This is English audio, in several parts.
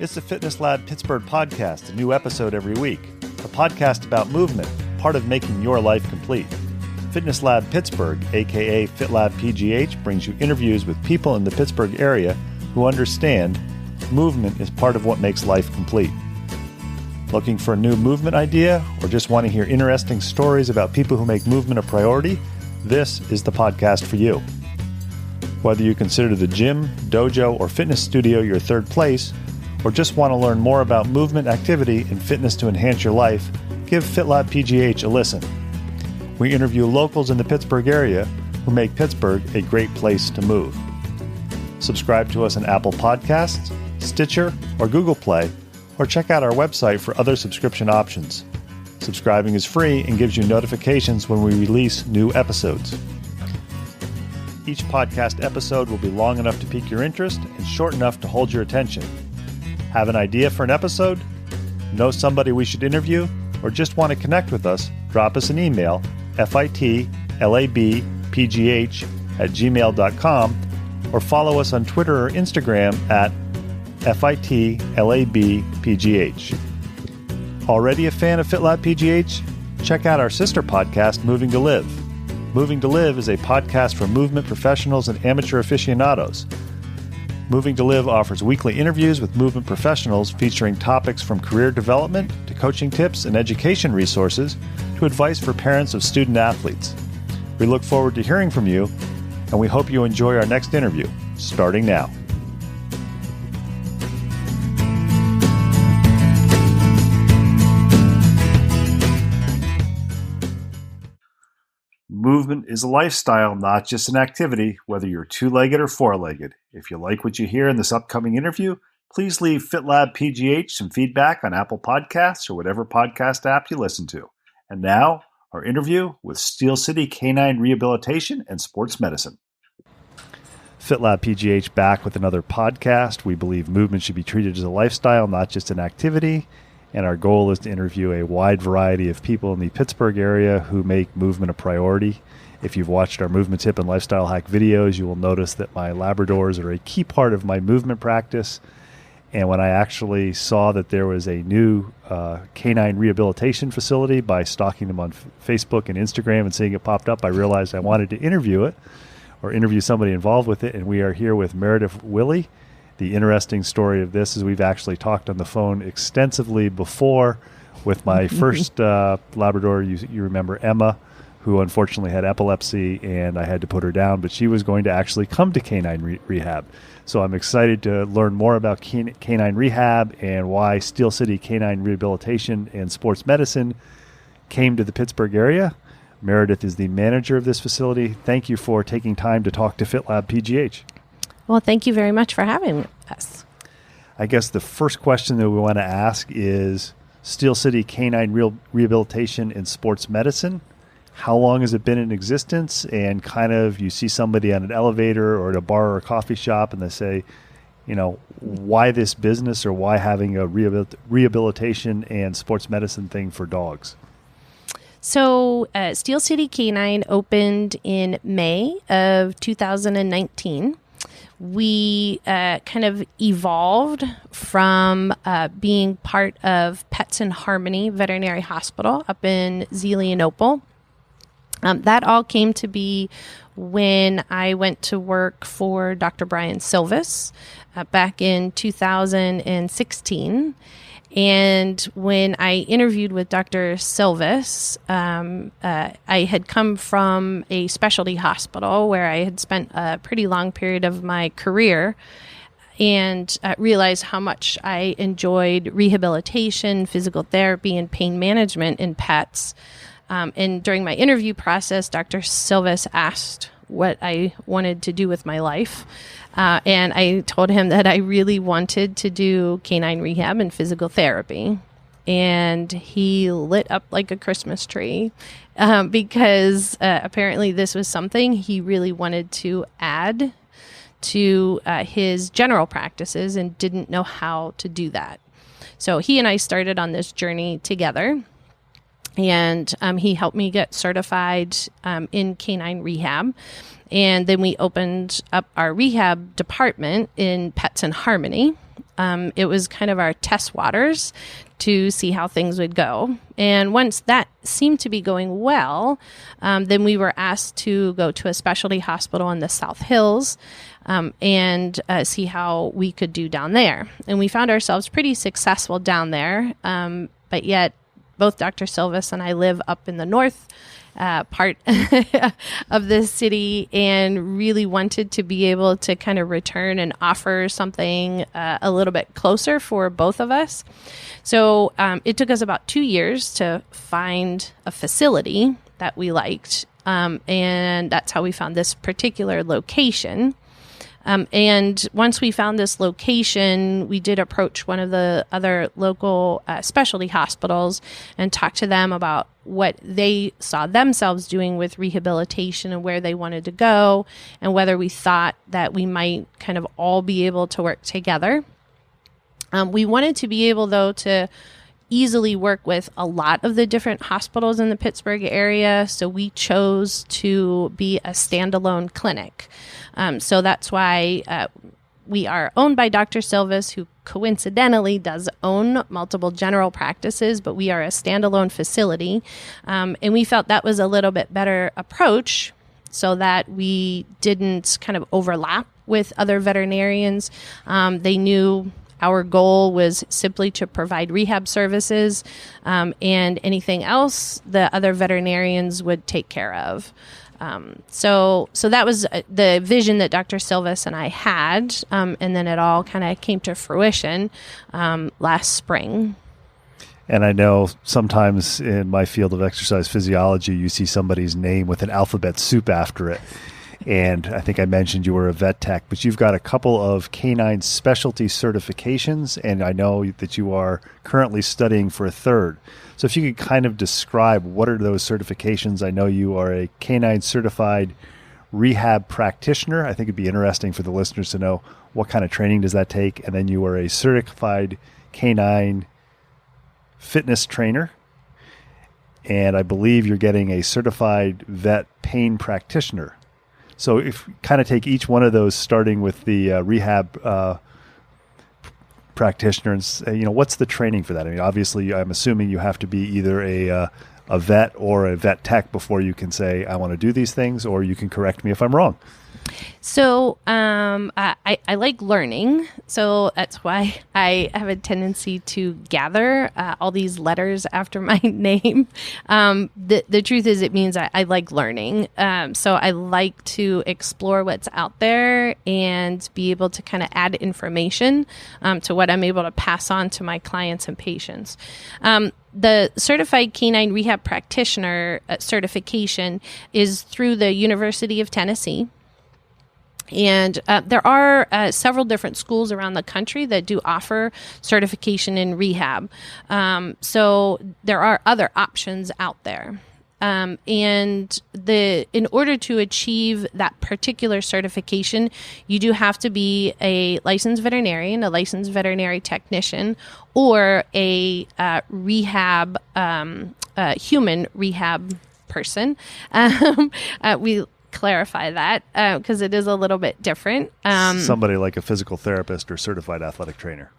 It's the Fitness Lab Pittsburgh podcast, a new episode every week. A podcast about movement, part of making your life complete. Fitness Lab Pittsburgh, aka FitLab PGH, brings you interviews with people in the Pittsburgh area who understand movement is part of what makes life complete. Looking for a new movement idea or just want to hear interesting stories about people who make movement a priority? This is the podcast for you. Whether you consider the gym, dojo, or fitness studio your third place, or just want to learn more about movement, activity, and fitness to enhance your life, give FitLab PGH a listen. We interview locals in the Pittsburgh area who make Pittsburgh a great place to move. Subscribe to us on Apple Podcasts, Stitcher, or Google Play, or check out our website for other subscription options. Subscribing is free and gives you notifications when we release new episodes. Each podcast episode will be long enough to pique your interest and short enough to hold your attention. Have an idea for an episode? Know somebody we should interview? Or just want to connect with us? Drop us an email, fitlabpgh@gmail.com, or follow us on Twitter or Instagram at fitlabpgh. Already a fan of FitLab PGH? Check out our sister podcast, Moving to Live. Moving to Live is a podcast for movement professionals and amateur aficionados. Moving to Live offers weekly interviews with movement professionals featuring topics from career development to coaching tips and education resources to advice for parents of student athletes. We look forward to hearing from you, and we hope you enjoy our next interview, starting now. Movement is a lifestyle, not just an activity, whether you're two-legged or four-legged. If you like what you hear in this upcoming interview, please leave FitLab PGH some feedback on Apple Podcasts or whatever podcast app you listen to. And now, our interview with Steel City Canine Rehabilitation and Sports Medicine. FitLab PGH back with another podcast. We believe movement should be treated as a lifestyle, not just an activity. And our goal is to interview a wide variety of people in the Pittsburgh area who make movement a priority. If you've watched our movement tip and lifestyle hack videos, you will notice that my Labradors are a key part of my movement practice. And when I actually saw that there was a new canine rehabilitation facility by stalking them on Facebook and Instagram and seeing it popped up, I realized I wanted to interview it or interview somebody involved with it. And we are here with Meredith Wille. The interesting story of this is we've actually talked on the phone extensively before with my first Labrador. You remember Emma, who unfortunately had epilepsy, and I had to put her down, but she was going to actually come to canine rehab. So I'm excited to learn more about canine rehab and why Steel City Canine Rehabilitation and Sports Medicine came to the Pittsburgh area. Meredith is the manager of this facility. Thank you for taking time to talk to FitLab PGH. Well, thank you very much for having us. I guess the first question that we want to ask is Steel City Canine Rehabilitation and Sports Medicine. How long has it been in existence? And kind of you see somebody on an elevator or at a bar or a coffee shop and they say, you know, why this business or why having a rehabilitation and sports medicine thing for dogs? So Steel City Canine opened in May of 2019. We kind of evolved from being part of Pets in Harmony Veterinary Hospital up in Zelienople. That all came to be when I went to work for Dr. Brian Silvis back in 2016. And when I interviewed with Dr. Silvis, I had come from a specialty hospital where I had spent a pretty long period of my career and realized how much I enjoyed rehabilitation, physical therapy, and pain management in pets. And during my interview process, Dr. Silvis asked what I wanted to do with my life. And I told him that I really wanted to do canine rehab and physical therapy. And he lit up like a Christmas tree because apparently this was something he really wanted to add to his general practices and didn't know how to do that. So he and I started on this journey together. And he helped me get certified in canine rehab. And then we opened up our rehab department in Pets in Harmony. It was kind of our test waters to see how things would go. And once that seemed to be going well, then we were asked to go to a specialty hospital in the South Hills and see how we could do down there. And we found ourselves pretty successful down there, but yet both Dr. Silvis and I live up in the north part of the city and really wanted to be able to kind of return and offer something a little bit closer for both of us. So it took us about 2 years to find a facility that we liked. And that's how we found this particular location. And once we found this location, we did approach one of the other local specialty hospitals and talk to them about what they saw themselves doing with rehabilitation and where they wanted to go and whether we thought that we might kind of all be able to work together. We wanted to be able, though, to easily work with a lot of the different hospitals in the Pittsburgh area, so we chose to be a standalone clinic. So that's why we are owned by Dr. Silvis, who coincidentally does own multiple general practices, but we are a standalone facility. And we felt that was a little bit better approach so that we didn't kind of overlap with other veterinarians. They knew our goal was simply to provide rehab services, and anything else the other veterinarians would take care of. So that was the vision that Dr. Silvis and I had, and then it all kind of came to fruition last spring. And I know sometimes in my field of exercise physiology, you see somebody's name with an alphabet soup after it. And I think I mentioned you were a vet tech, but you've got a couple of canine specialty certifications, and I know that you are currently studying for a third. So if you could kind of describe what are those certifications. I know you are a canine certified rehab practitioner. I think it'd be interesting for the listeners to know what kind of training does that take. And then you are a certified canine fitness trainer. And I believe you're getting a certified vet pain practitioner. So if you kind of take each one of those, starting with the rehab practitioner, and what's the training for that? I mean, obviously, I'm assuming you have to be either a vet or a vet tech before you can say, I want to do these things, or you can correct me if I'm wrong. So I like learning, so that's why I have a tendency to gather all these letters after my name. The truth is, it means I like learning. So I like to explore what's out there and be able to kind of add information to what I'm able to pass on to my clients and patients. The Certified Canine Rehab Practitioner certification is through the University of Tennessee. And there are several different schools around the country that do offer certification in rehab. So there are other options out there. And in order to achieve that particular certification, you do have to be a licensed veterinarian, a licensed veterinary technician, or a rehab, human rehab person. We clarify that because it is a little bit different. Somebody like a physical therapist or certified athletic trainer.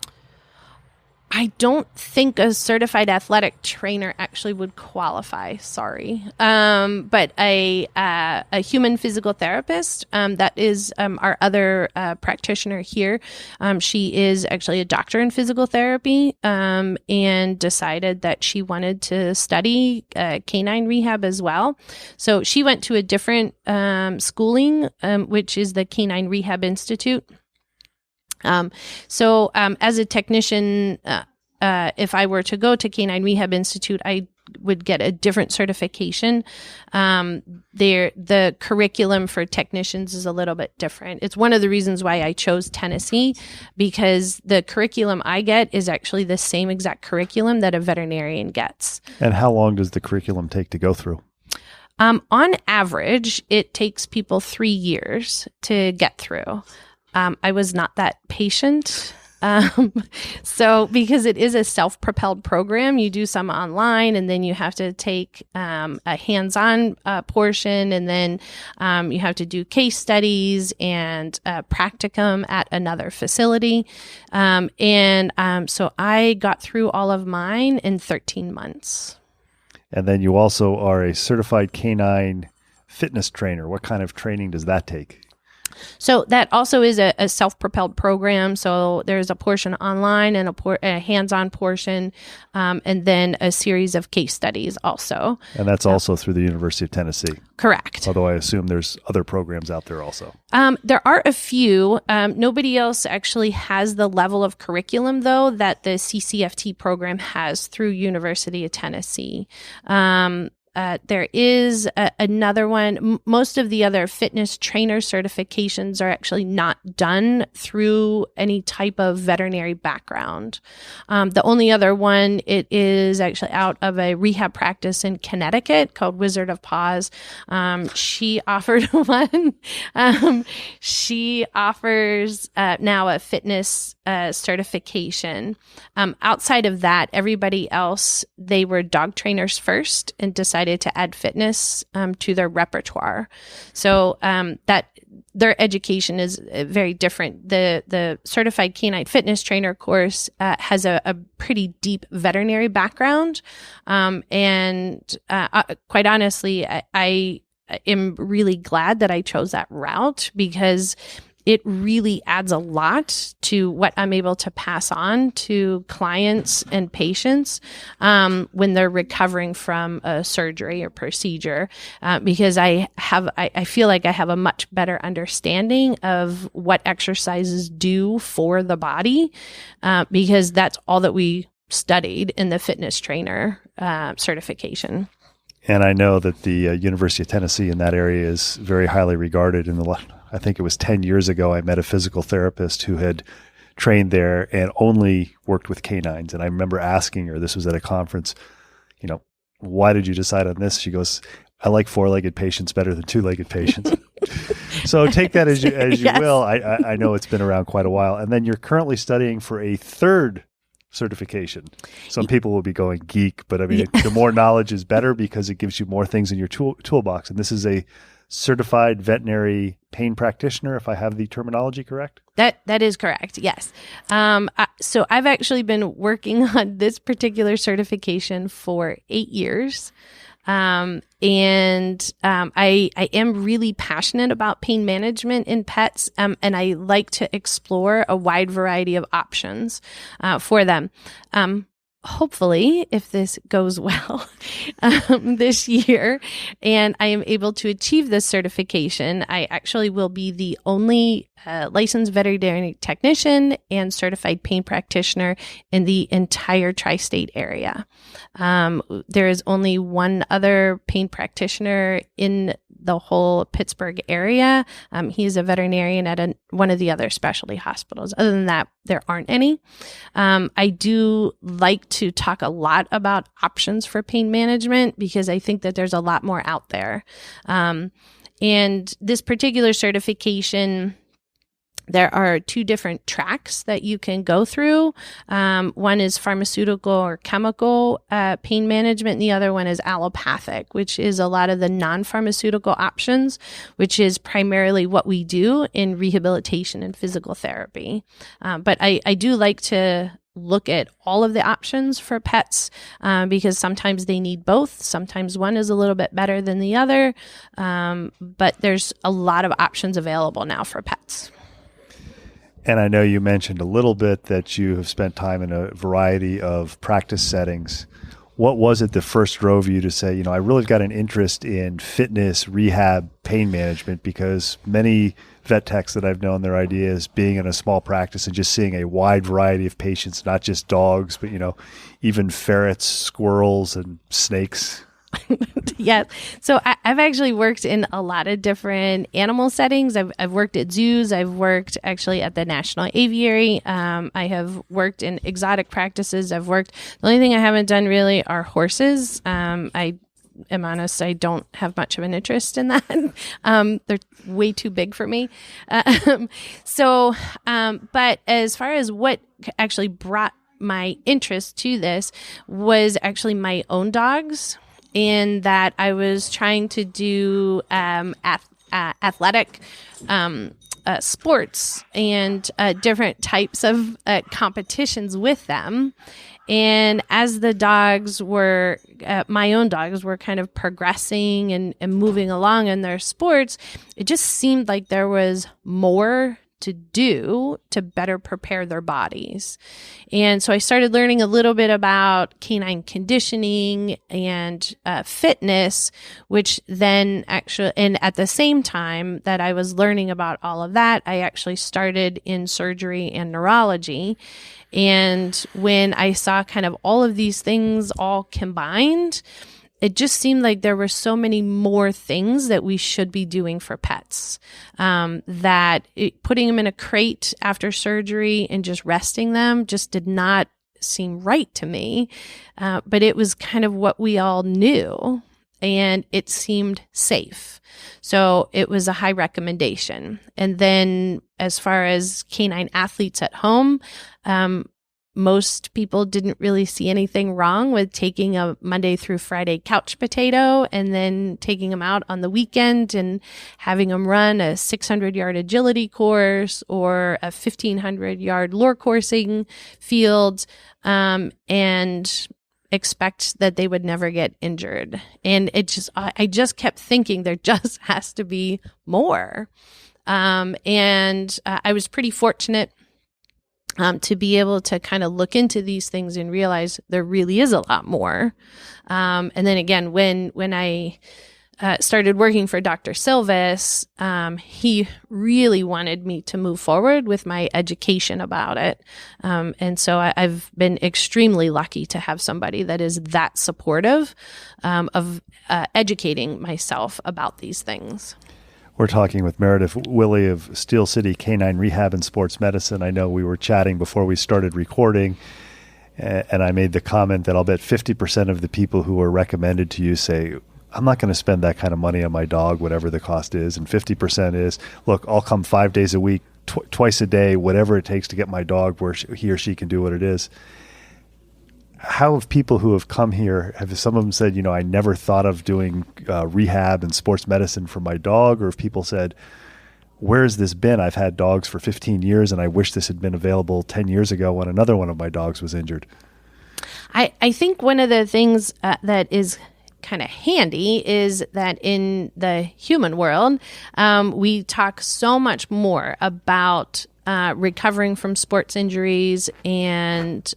I don't think a certified athletic trainer actually would qualify. Sorry, but a human physical therapist. That is our other practitioner here. She is actually a doctor in physical therapy, and decided that she wanted to study canine rehab as well. So she went to a different schooling, which is the Canine Rehab Institute. So as a technician, if I were to go to Canine Rehab Institute, I would get a different certification. The curriculum for technicians is a little bit different. It's one of the reasons why I chose Tennessee, because the curriculum I get is actually the same exact curriculum that a veterinarian gets. And how long does the curriculum take to go through? On average, it takes people 3 years to get through. I was not that patient. So because it is a self-propelled program, you do some online, and then you have to take a hands-on portion, and then you have to do case studies and practicum at another facility. So I got through all of mine in 13 months. And then you also are a certified canine fitness trainer. What kind of training does that take? So that also is a self-propelled program. So there's a portion online and a hands-on portion, and then a series of case studies also. And that's also through the University of Tennessee. Correct. Although I assume there's other programs out there also. There are a few. Nobody else actually has the level of curriculum, though, that the CCFT program has through University of Tennessee. There is another one. Most of the other fitness trainer certifications are actually not done through any type of veterinary background. The only other one, it is actually out of a rehab practice in Connecticut called Wizard of Paws. She offered one. She offers now a fitness certification. Outside of that, everybody else, they were dog trainers first and decided to add fitness to their repertoire. So that their education is very different. The certified canine fitness trainer course has a pretty deep veterinary background, and quite honestly, I am really glad that I chose that route, because it really adds a lot to what I'm able to pass on to clients and patients when they're recovering from a surgery or procedure, because I feel like I have a much better understanding of what exercises do for the body, because that's all that we studied in the fitness trainer certification. And I know that the University of Tennessee in that area is very highly regarded. I think it was 10 years ago, I met a physical therapist who had trained there and only worked with canines. And I remember asking her, this was at a conference, why did you decide on this? She goes, I like four-legged patients better than two-legged patients. So take that as you Yes. will. I know it's been around quite a while. And then you're currently studying for a third certification. Some people will be going geek, but I mean, the more knowledge is better because it gives you more things in your toolbox. And this is a certified veterinary pain practitioner, if I have the terminology correct? That is correct. Yes. So I've actually been working on this particular certification for 8 years. I am really passionate about pain management in pets, and I like to explore a wide variety of options for them. Hopefully, if this goes well this year and I am able to achieve this certification, I actually will be the only licensed veterinary technician and certified pain practitioner in the entire tri-state area. There is only one other pain practitioner in the whole Pittsburgh area. He is a veterinarian at one of the other specialty hospitals. Other than that, there aren't any. I do like to talk a lot about options for pain management because I think that there's a lot more out there. And this particular certification, there are two different tracks that you can go through. One is pharmaceutical or chemical pain management, and the other one is allopathic, which is a lot of the non-pharmaceutical options, which is primarily what we do in rehabilitation and physical therapy. But I do like to look at all of the options for pets because sometimes they need both. Sometimes one is a little bit better than the other, but there's a lot of options available now for pets. And I know you mentioned a little bit that you have spent time in a variety of practice settings. What was it that first drove you to say, I really got an interest in fitness, rehab, pain management? Because many vet techs that I've known, their idea is being in a small practice and just seeing a wide variety of patients, not just dogs, but, even ferrets, squirrels, and snakes. Yeah. So I've actually worked in a lot of different animal settings. I've worked at zoos. I've worked actually at the National Aviary. I have worked in exotic practices. The only thing I haven't done really are horses. I am honest, I don't have much of an interest in that. They're way too big for me. But as far as what actually brought my interest to this was actually my own dogs, in that I was trying to do athletic sports and different types of competitions with them. And as the dogs were, my own dogs were kind of progressing and moving along in their sports, it just seemed like there was more to do to better prepare their bodies. And so I started learning a little bit about canine conditioning and fitness, which then actually, and at the same time that I was learning about all of that, I actually started in surgery and neurology. And when I saw kind of all of these things all combined, it just seemed like there were so many more things that we should be doing for pets, putting them in a crate after surgery and just resting them just did not seem right to me. But it was kind of what we all knew, and it seemed safe. So it was a high recommendation. And then as far as canine athletes at home, most people didn't really see anything wrong with taking a Monday through Friday couch potato and then taking them out on the weekend and having them run a 600-yard agility course or a 1,500-yard lure coursing field, and expect that they would never get injured. And I just kept thinking there just has to be more. And I was pretty fortunate to be able to kind of look into these things and realize there really is a lot more. And then again, when I started working for Dr. Silvis, he really wanted me to move forward with my education about it. And so I've been extremely lucky to have somebody that is that supportive of educating myself about these things. We're talking with Meredith Wille of Steel City Canine Rehab and Sports Medicine. I know we were chatting before we started recording, and I made the comment that I'll bet 50% of the people who are recommended to you say, I'm not going to spend that kind of money on my dog, whatever the cost is. And 50% is, look, I'll come 5 days a week, twice a day, whatever it takes to get my dog where he or she can do what it is. How have people who have come here, have some of them said, I never thought of doing rehab and sports medicine for my dog? Or have people said, where's this been? I've had dogs for 15 years and I wish this had been available 10 years ago when another one of my dogs was injured. I think one of the things that is kind of handy is that in the human world, we talk so much more about recovering from sports injuries and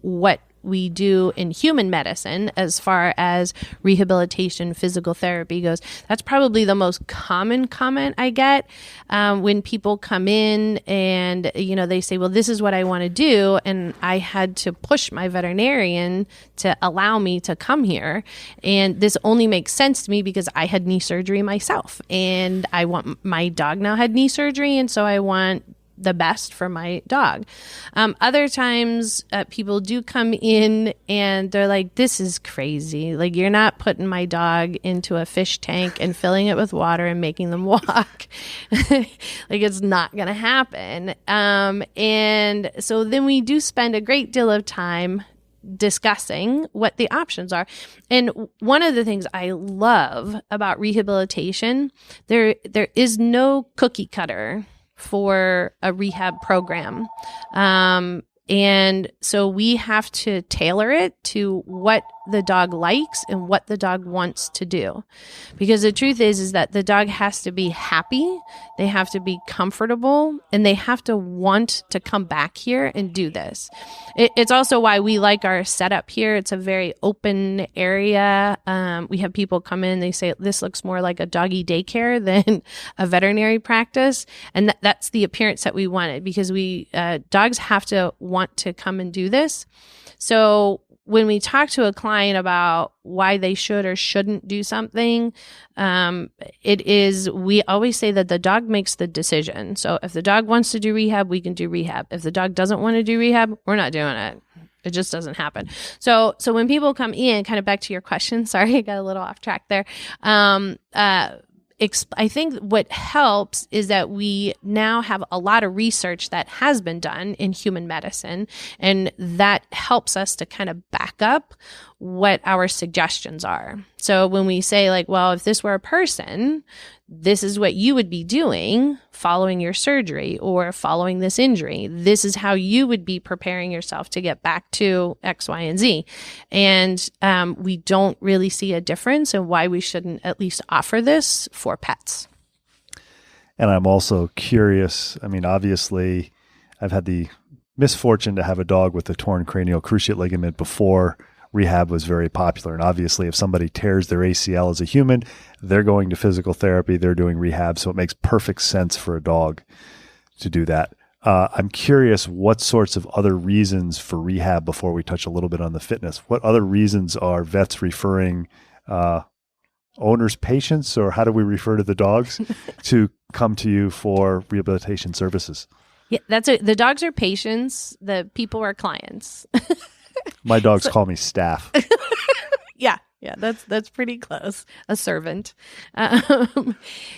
what we do in human medicine as far as rehabilitation, physical therapy goes. That's probably the most common comment I get when people come in and, they say, well, this is what I want to do. And I had to push my veterinarian to allow me to come here. And this only makes sense to me because I had knee surgery myself. And my dog now had knee surgery. And so I want the best for my dog. Other times people do come in and they're like, this is crazy. Like, you're not putting my dog into a fish tank and filling it with water and making them walk. Like, it's not going to happen. And so then we do spend a great deal of time discussing what the options are. And one of the things I love about rehabilitation, there is no cookie cutter for a rehab program. And so we have to tailor it to what the dog likes and what the dog wants to do. Because the truth is that the dog has to be happy, they have to be comfortable, and they have to want to come back here and do this. It's also why we like our setup here. It's a very open area. We have people come in, they say, this looks more like a doggy daycare than a veterinary practice. And that's the appearance that we wanted, because dogs have to want to come and do this. So when we talk to a client about why they should or shouldn't do something, we always say that the dog makes the decision. So if the dog wants to do rehab, we can do rehab. If the dog doesn't want to do rehab, we're not doing it. It just doesn't happen. So when people come in, kind of back to your question, sorry, I got a little off track there. I think what helps is that we now have a lot of research that has been done in human medicine, and that helps us to kind of back up what our suggestions are. So when we say like, well, if this were a person, this is what you would be doing following your surgery or following this injury. This is how you would be preparing yourself to get back to X, Y, and Z. And we don't really see a difference in why we shouldn't at least offer this for pets. And I'm also curious. I mean, obviously, I've had the misfortune to have a dog with a torn cranial cruciate ligament before rehab was very popular. And obviously, if somebody tears their ACL as a human, they're going to physical therapy, they're doing rehab. So it makes perfect sense for a dog to do that. I'm curious what sorts of other reasons for rehab, before we touch a little bit on the fitness, what other reasons are vets referring owners, patients, or how do we refer to the dogs to come to you for rehabilitation services? Yeah, the dogs are patients. The people are clients. My dogs call me staff. Yeah, that's pretty close. A servant.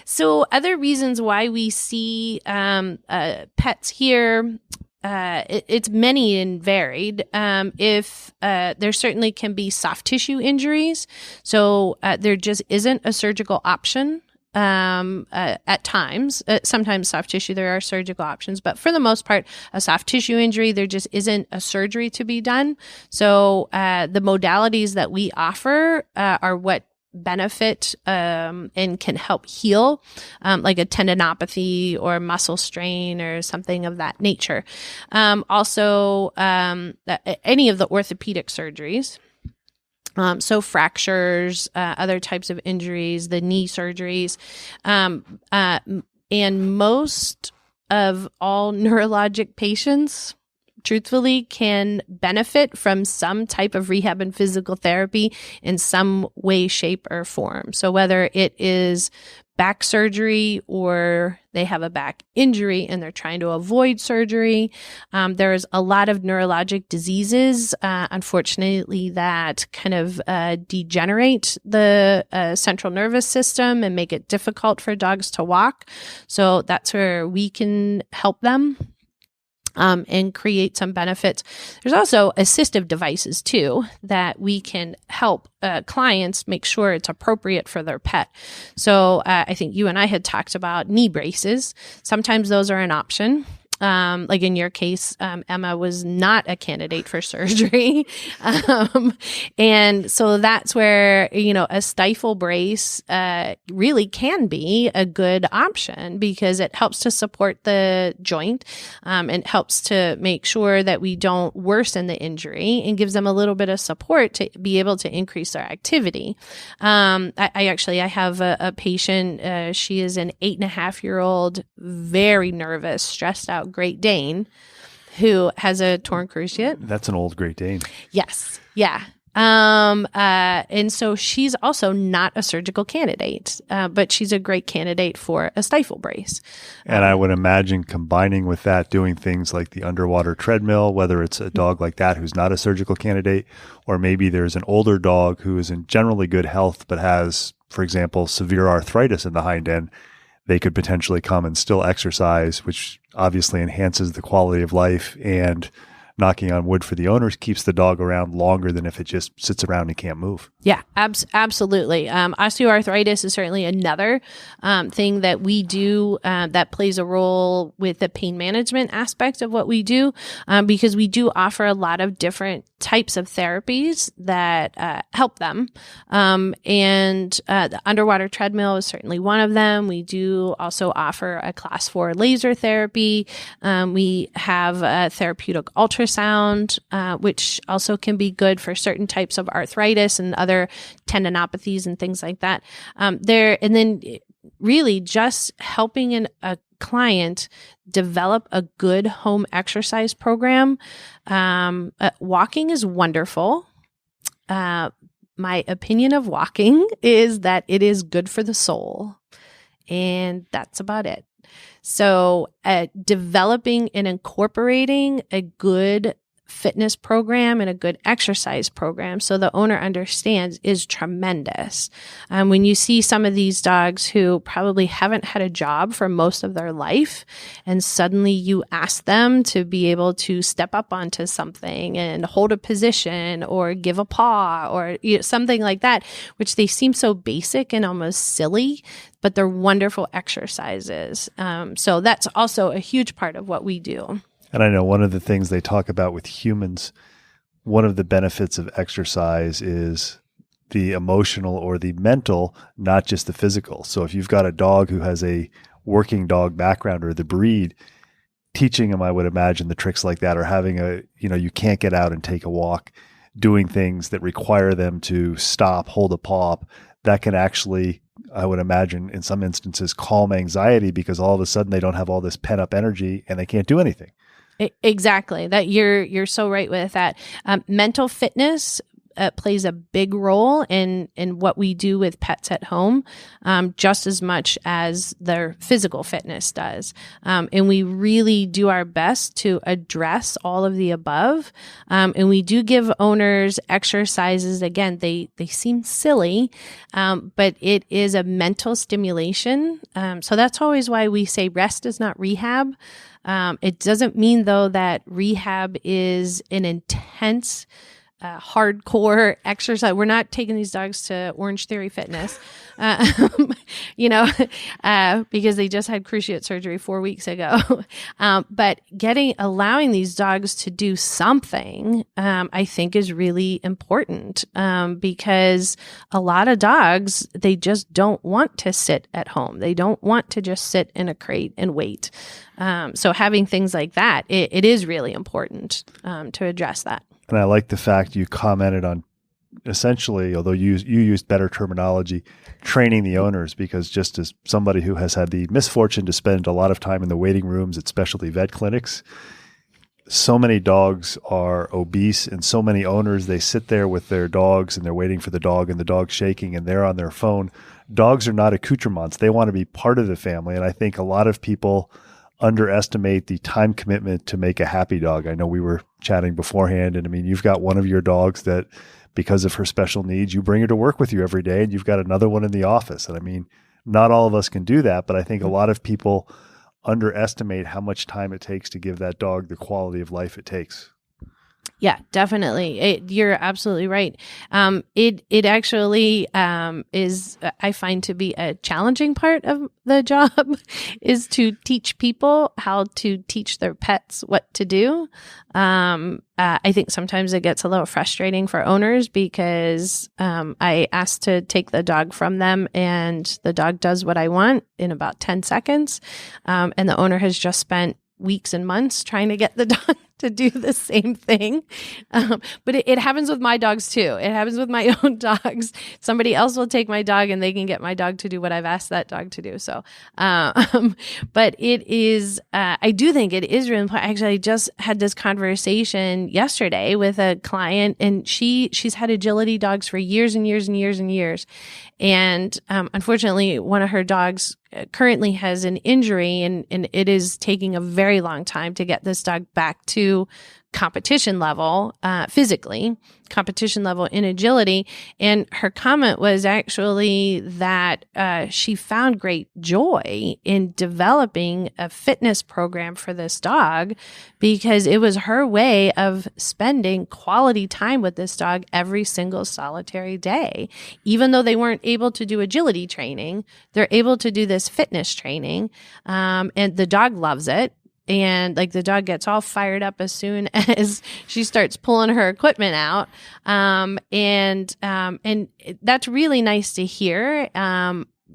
So other reasons why we see pets here, it's many and varied. If there certainly can be soft tissue injuries, so there just isn't a surgical option. At times, sometimes soft tissue, there are surgical options, but for the most part, a soft tissue injury, there just isn't a surgery to be done. So the modalities that we offer are what benefit and can help heal, like a tendinopathy or muscle strain or something of that nature. Also, any of the orthopedic surgeries. So fractures, other types of injuries, the knee surgeries, and most of all neurologic patients, truthfully, can benefit from some type of rehab and physical therapy in some way, shape, or form. So whether it is back surgery or they have a back injury and they're trying to avoid surgery. There's a lot of neurologic diseases, unfortunately, that kind of degenerate the central nervous system and make it difficult for dogs to walk. So that's where we can help them. And create some benefits. There's also assistive devices too that we can help clients make sure it's appropriate for their pet. So I think you and I had talked about knee braces. Sometimes those are an option. Like in your case, Emma was not a candidate for surgery. And so that's where, a stifle brace, really can be a good option because it helps to support the joint, and helps to make sure that we don't worsen the injury and gives them a little bit of support to be able to increase their activity. I have a patient, she is an 8.5-year-old, very nervous, stressed out Great Dane who has a torn cruciate. That's an old Great Dane. Yes. Yeah. And so she's also not a surgical candidate, but she's a great candidate for a stifle brace. And I would imagine combining with that, doing things like the underwater treadmill, whether it's a dog like that who's not a surgical candidate, or maybe there's an older dog who is in generally good health, but has, for example, severe arthritis in the hind end. They could potentially come and still exercise, which obviously enhances the quality of life, and knocking on wood for the owners, keeps the dog around longer than if it just sits around and can't move. Yeah, absolutely. Osteoarthritis is certainly another thing that we do that plays a role with the pain management aspect of what we do, because we do offer a lot of different types of therapies that help them. And the underwater treadmill is certainly one of them. We do also offer a class 4 laser therapy. We have a therapeutic ultrasound, which also can be good for certain types of arthritis and other tendinopathies and things like that. And then really just helping a client develop a good home exercise program. Walking is wonderful. My opinion of walking is that it is good for the soul, and that's about it. So developing and incorporating a good fitness program and a good exercise program, so the owner understands, is tremendous. When you see some of these dogs who probably haven't had a job for most of their life, and suddenly you ask them to be able to step up onto something and hold a position or give a paw or something like that, which they seem so basic and almost silly, but they're wonderful exercises. So that's also a huge part of what we do. And I know one of the things they talk about with humans, one of the benefits of exercise is the emotional or the mental, not just the physical. So if you've got a dog who has a working dog background or the breed, teaching them, I would imagine, the tricks like that, or having you can't get out and take a walk, doing things that require them to stop, hold a paw, that can actually, I would imagine, in some instances, calm anxiety, because all of a sudden they don't have all this pent up energy and they can't do anything. Exactly. That you're so right with that. Mental fitness plays a big role in what we do with pets at home, just as much as their physical fitness does. And we really do our best to address all of the above. And we do give owners exercises. Again, they seem silly, but it is a mental stimulation. So that's always why we say rest is not rehab. It doesn't mean, though, that rehab is an intense, hardcore exercise. We're not taking these dogs to Orange Theory Fitness, because they just had cruciate surgery 4 weeks ago. But allowing these dogs to do something, I think is really important, because a lot of dogs, they just don't want to sit at home. They don't want to just sit in a crate and wait. So having things like that, it is really important to address that. And I like the fact you commented on, essentially, although you used better terminology, training the owners, because just as somebody who has had the misfortune to spend a lot of time in the waiting rooms at specialty vet clinics, so many dogs are obese, and so many owners, they sit there with their dogs and they're waiting for the dog, and the dog's shaking and they're on their phone. Dogs are not accoutrements. They want to be part of the family. And I think a lot of people underestimate the time commitment to make a happy dog. I know we were chatting beforehand, and I mean, you've got one of your dogs that, because of her special needs, you bring her to work with you every day, and you've got another one in the office. And I mean, not all of us can do that, but I think a lot of people underestimate how much time it takes to give that dog the quality of life it takes. Yeah, definitely. You're absolutely right. It actually is, I find, to be a challenging part of the job is to teach people how to teach their pets what to do. I think sometimes it gets a little frustrating for owners, because I ask to take the dog from them and the dog does what I want in about 10 seconds. And the owner has just spent weeks and months trying to get the dog to do the same thing. But it happens with my dogs too. It happens with my own dogs. Somebody else will take my dog and they can get my dog to do what I've asked that dog to do. So, but it is, I do think it is really important. Actually, I just had this conversation yesterday with a client, and she's had agility dogs for years and years and years and years. And unfortunately, one of her dogs currently has an injury, and it is taking a very long time to get this dog back to competition level, physically, competition level in agility. And her comment was actually that she found great joy in developing a fitness program for this dog, because it was her way of spending quality time with this dog every single solitary day. Even though they weren't able to do agility training, they're able to do this fitness training, and the dog loves it. And like the dog gets all fired up as soon as she starts pulling her equipment out. And that's really nice to hear.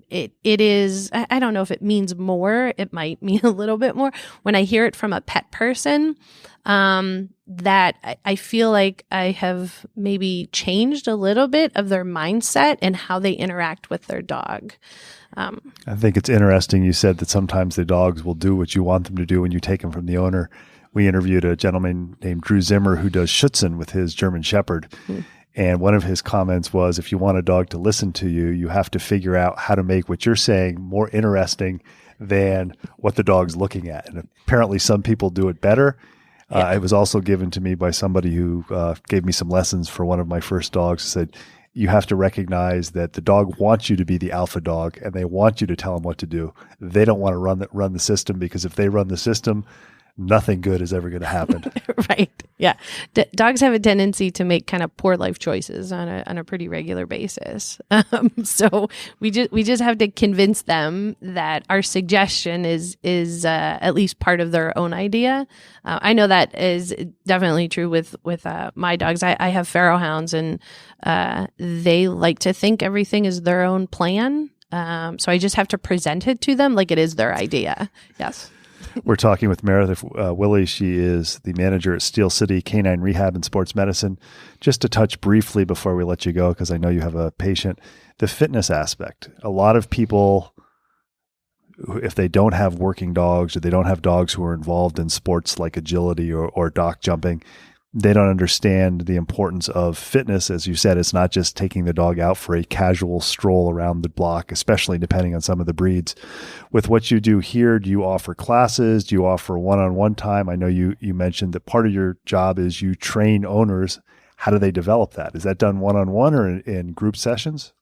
It is, I don't know if it means more. It might mean a little bit more when I hear it from a pet person, that I feel like I have maybe changed a little bit of their mindset and how they interact with their dog. I think it's interesting. You said that sometimes the dogs will do what you want them to do when you take them from the owner. We interviewed a gentleman named Drew Zimmer who does Schutzen with his German Shepherd. Mm. And one of his comments was, if you want a dog to listen to you, you have to figure out how to make what you're saying more interesting than what the dog's looking at. And apparently some people do it better. It was also given to me by somebody who gave me some lessons for one of my first dogs. Said, you have to recognize that the dog wants you to be the alpha dog, and they want you to tell them what to do. They don't want to run the system, because if they run the system, nothing good is ever going to happen. Right. Yeah. Dogs have a tendency to make kind of poor life choices on a pretty regular basis. So we just have to convince them that our suggestion is at least part of their own idea. I know that is definitely true with my dogs. I have Pharaoh hounds, and they like to think everything is their own plan. So I just have to present it to them like it is their idea. Yes. We're talking with Meredith Wille. She is the manager at Steel City Canine Rehab and Sports Medicine. Just to touch briefly before we let you go, because I know you have a patient, the fitness aspect. A lot of people, if they don't have working dogs, or they don't have dogs who are involved in sports like agility or dock jumping, they don't understand the importance of fitness. As you said, it's not just taking the dog out for a casual stroll around the block, especially depending on some of the breeds. With what you do here, do you offer classes? Do you offer one-on-one time? I know you mentioned that part of your job is you train owners. How do they develop that? Is that done one-on-one or in group sessions?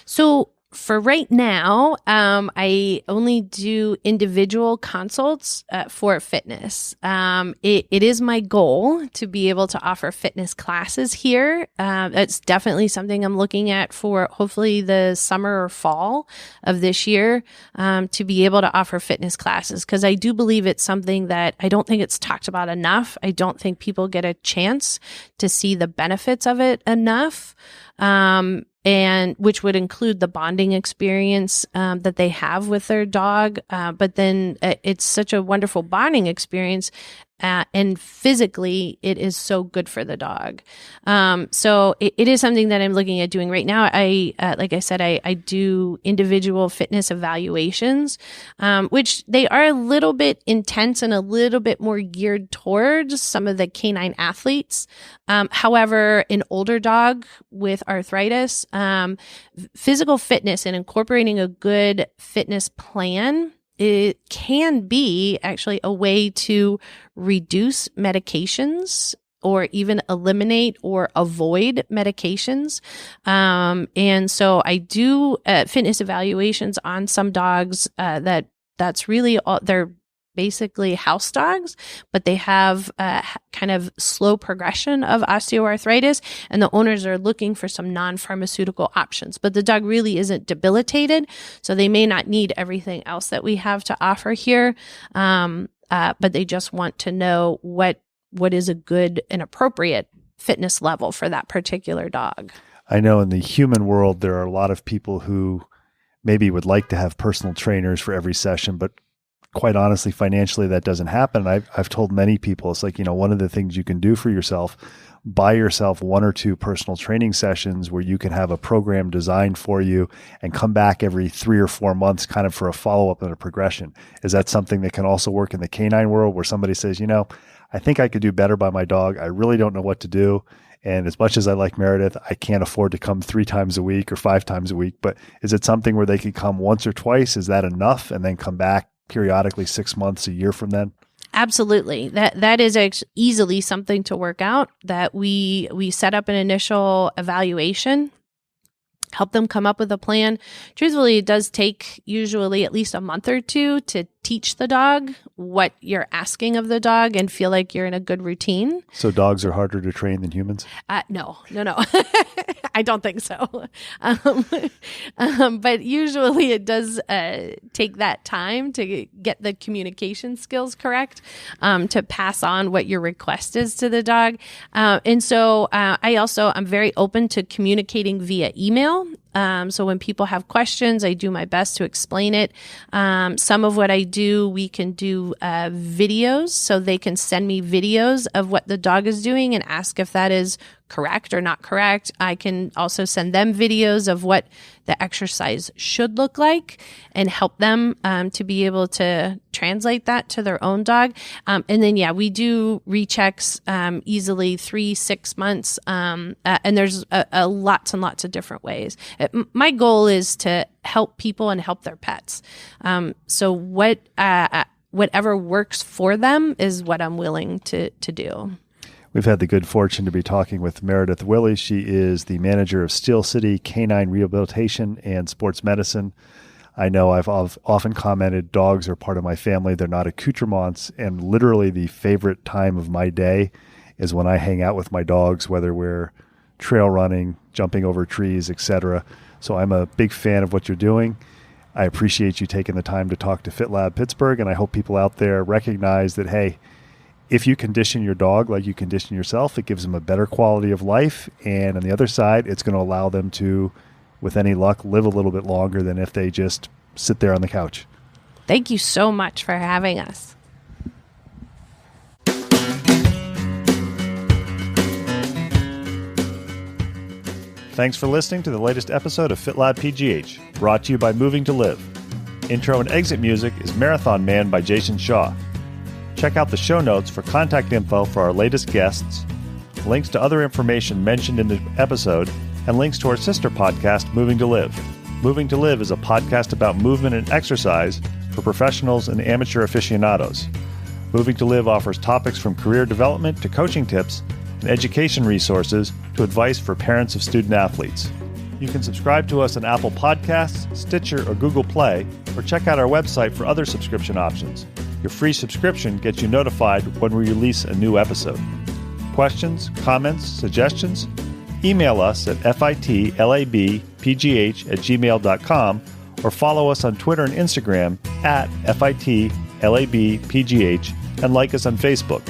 So for right now, I only do individual consults for fitness. It is my goal to be able to offer fitness classes here. That's definitely something I'm looking at for hopefully the summer or fall of this year, to be able to offer fitness classes, because I do believe it's something that I don't think it's talked about enough. I don't think people get a chance to see the benefits of it enough. And which would include the bonding experience that they have with their dog. But then it's such a wonderful bonding experience. And physically, it is so good for the dog. So it is something that I'm looking at doing right now. Like I said, I do individual fitness evaluations, which they are a little bit intense and a little bit more geared towards some of the canine athletes. However, an older dog with arthritis, physical fitness and incorporating a good fitness plan, it can be actually a way to reduce medications or even eliminate or avoid medications. And so I do fitness evaluations on some dogs that's really all, they're basically house dogs, but they have kind of slow progression of osteoarthritis, and the owners are looking for some non-pharmaceutical options. But the dog really isn't debilitated, so they may not need everything else that we have to offer here, but they just want to know what is a good and appropriate fitness level for that particular dog. I know in the human world, there are a lot of people who maybe would like to have personal trainers for every session, but quite honestly, financially, that doesn't happen. I've told many people, it's like, one of the things you can do for yourself, buy yourself 1 or 2 personal training sessions where you can have a program designed for you and come back every 3 or 4 months kind of for a follow-up and a progression. Is that something that can also work in the canine world where somebody says, I think I could do better by my dog. I really don't know what to do. And as much as I like Meredith, I can't afford to come 3 times a week or 5 times a week. But is it something where they could come once or twice? Is that enough? And then come back periodically 6 months, a year from then? Absolutely. That is easily something to work out, that we set up an initial evaluation, help them come up with a plan. Truthfully, it does take usually at least a month or 2 to teach the dog what you're asking of the dog and feel like you're in a good routine. So dogs are harder to train than humans? No. I don't think so. But usually it does take that time to get the communication skills correct, to pass on what your request is to the dog. And so I'm very open to communicating via email. So when people have questions, I do my best to explain it. Some of what I do, we can do videos, so they can send me videos of what the dog is doing and ask if that is correct or not correct. I can also send them videos of what the exercise should look like and help them to be able to translate that to their own dog. And then, we do rechecks easily 3-6 months. And there's lots and lots of different ways. My goal is to help people and help their pets. So what whatever works for them is what I'm willing to do. We've had the good fortune to be talking with Meredith Wille. She is the manager of Steel City Canine Rehabilitation and Sports Medicine. I know I've often commented dogs are part of my family. They're not accoutrements, and literally the favorite time of my day is when I hang out with my dogs, whether we're trail running, jumping over trees, etc. So I'm a big fan of what you're doing. I appreciate you taking the time to talk to FitLab Pittsburgh, and I hope people out there recognize that, hey, if you condition your dog like you condition yourself, it gives them a better quality of life. And on the other side, it's going to allow them to, with any luck, live a little bit longer than if they just sit there on the couch. Thank you so much for having us. Thanks for listening to the latest episode of FitLab PGH, brought to you by Moving to Live. Intro and exit music is Marathon Man by Jason Shaw. Check out the show notes for contact info for our latest guests, links to other information mentioned in the episode, and links to our sister podcast, Moving to Live. Moving to Live is a podcast about movement and exercise for professionals and amateur aficionados. Moving to Live offers topics from career development to coaching tips and education resources to advice for parents of student athletes. You can subscribe to us on Apple Podcasts, Stitcher, or Google Play, or check out our website for other subscription options. Your free subscription gets you notified when we release a new episode. Questions, comments, suggestions? Email us at fitlabpgh@gmail.com or follow us on Twitter and Instagram at fitlabpgh and like us on Facebook.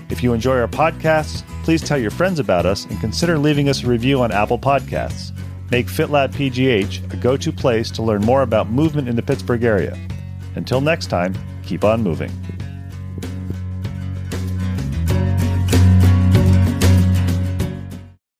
If you enjoy our podcasts, please tell your friends about us and consider leaving us a review on Apple Podcasts. Make FitLab PGH a go-to place to learn more about movement in the Pittsburgh area. Until next time, keep on moving.